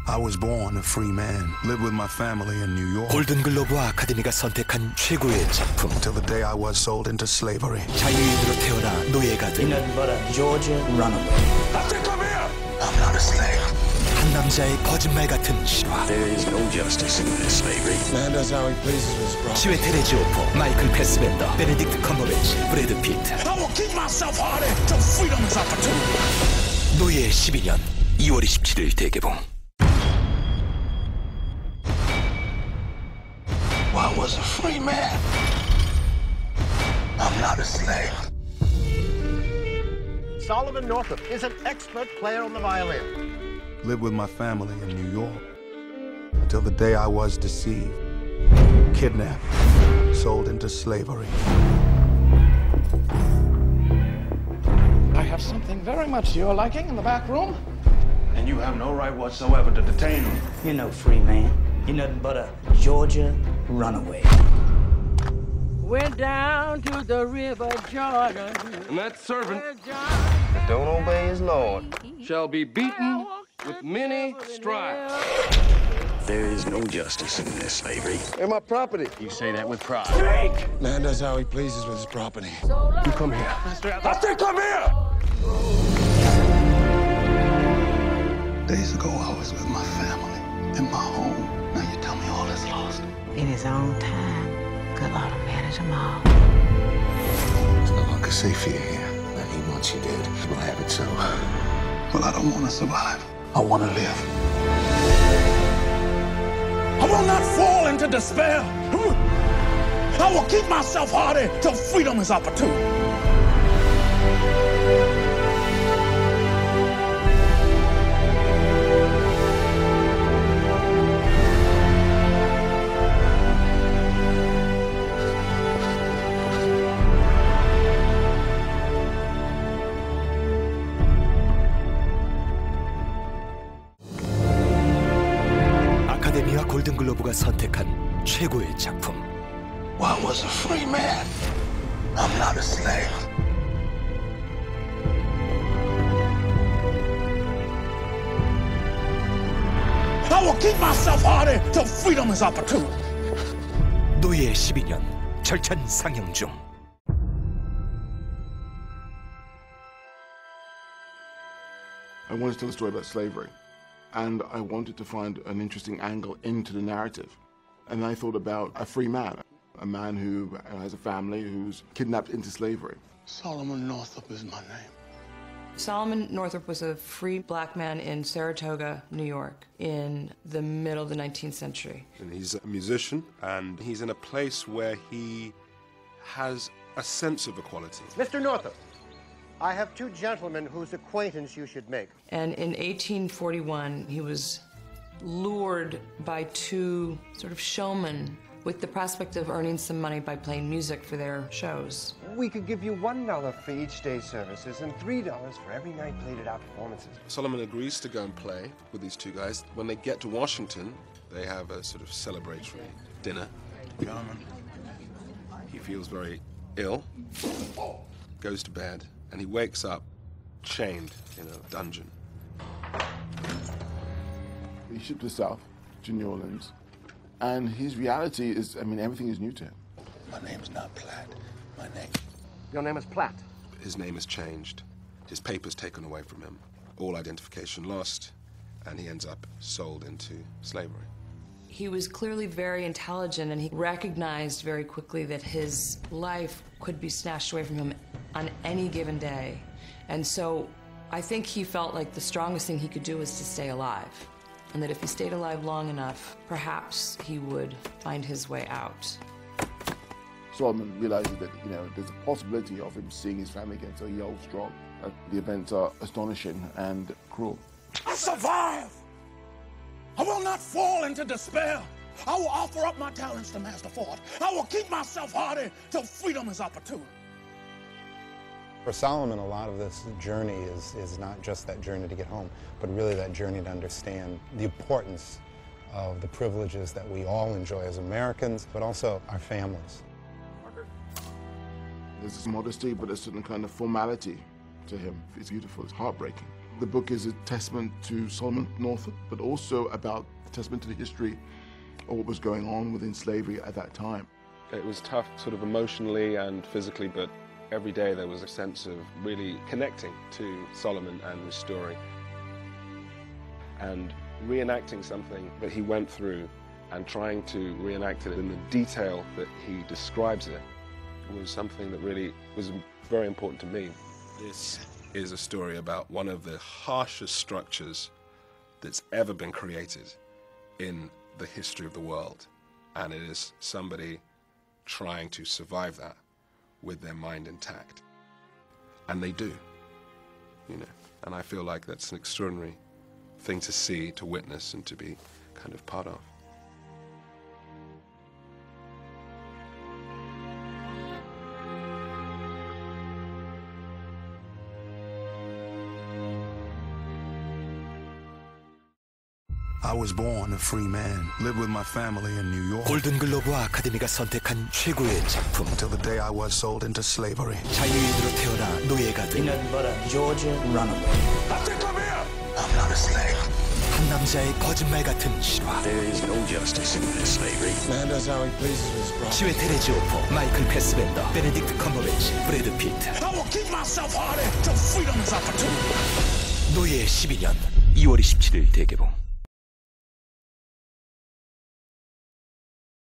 I was born a free man, lived with my family in New York. 골든글로브와 아카데미가 선택한 최고의 작품. Until the day I was sold into slavery. 자유인으로 태어나 노예가 된. You're nothing but a Georgia runaway. Come here! I'm not a slave. 한 남자의 거짓말 같은 실화. There is no justice in this slavery. Man does how he pleases with his property. 시웨텔 에지오포, 마이클 패스벤더, 베네딕트 컴버배치, 브래드피트. I will keep myself hardy till freedom is opportunity. 노예 12년 2월 27일 대개봉. I was a free man. I'm not a slave. Solomon Northup is an expert player on the violin. Lived with my family in New York until the day I was deceived, kidnapped, sold into slavery. I have something very much to your liking in the back room. And you have no right whatsoever to detain me. You're no free man. You're nothing but a Georgia runaway. Went down to the river Jordan. And that servant That don't obey his Lord shall be beaten with many stripes. There is no justice in this slavery. And my property. You say that with pride. Man does how he pleases with his property. You come here. I said come here! Days ago, I was with my family in my home. Now you tell me all is lost. In his own time, God ought to manage them all. It's no longer safe here. And he wants you dead. We'll have it so. Well, I don't want to survive. I want to live. I will not fall into despair. I will keep myself hardy till freedom is opportune. 아카데미와 골든글로브가 선택한 최고의 작품. I was a free man. I'm not a slave. I will keep myself hardy till freedom is opportune. 노예 12년 절찬 상영 중. I wanted to tell a story about slavery. And I wanted to find an interesting angle into the narrative. And I thought about a free man, a man who has a family, who's kidnapped into slavery. Solomon Northup is my name. Solomon Northup was a free black man in Saratoga, New York, in the middle of the 19th century. And he's a musician, and he's in a place where he has a sense of equality. Mr. Northup, I have two gentlemen whose acquaintance you should make. And in 1841, he was lured by two sort of showmen with the prospect of earning some money by playing music for their shows. We could give you $1 for each day's services and $3 for every night played at our performances. Solomon agrees to go and play with these two guys. When they get to Washington, they have a sort of celebratory dinner. Gentlemen. He feels very ill, goes to bed, and he wakes up chained in a dungeon. He shipped to south to New Orleans. And his reality is, I mean, everything is new to him. My name's not Platt. My name. Your name is Platt. His name is changed. His papers taken away from him. All identification lost. And he ends up sold into slavery. He was clearly very intelligent, and he recognized very quickly that his life could be snatched away from him on any given day. And so I think he felt like the strongest thing he could do was to stay alive. And that if he stayed alive long enough, perhaps he would find his way out. Solomon realizes that, you know, there's a possibility of him seeing his family again, so he holds strong. The events are astonishing and cruel. I survive! I will not fall into despair. I will offer up my talents to Master Ford. I will keep myself hardy till freedom is opportune. For Solomon, a lot of this journey is not just that journey to get home, but really that journey to understand the importance of the privileges that we all enjoy as Americans, but also our families. There's this modesty, but a certain kind of formality to him. It's beautiful, it's heartbreaking. The book is a testament to Solomon Northup, but also about a testament to the history of what was going on within slavery at that time. It was tough sort of emotionally and physically, but every day there was a sense of really connecting to Solomon and his story and reenacting something that he went through and trying to reenact it in the detail that he describes it was something that really was very important to me. This is a story about one of the harshest structures that's ever been created in the history of the world, and it is somebody trying to survive that with their mind intact. And they do, you know, and I feel like that's an extraordinary thing to see, to witness, and to be kind of part of. I was born a free man, lived with my family in New York. 골든글로브와 아카데미가 선택한 최고의 작품. Until the day I was sold into slavery. 자유인으로 태어나 노예가 된 Nothing but a Georgia runaway. I think I'm here. I'm not a slave. 한 남자의 거짓말 같은 실화. There is no justice in this slavery. Man does how he pleases his brother. 시웨텔 에지오포, 마이클 패스벤더, 베네딕트 컴버배치, 브래드피트. I will keep myself hardy till freedom is opportunity. 노예의 12년 2월 27일 대개봉.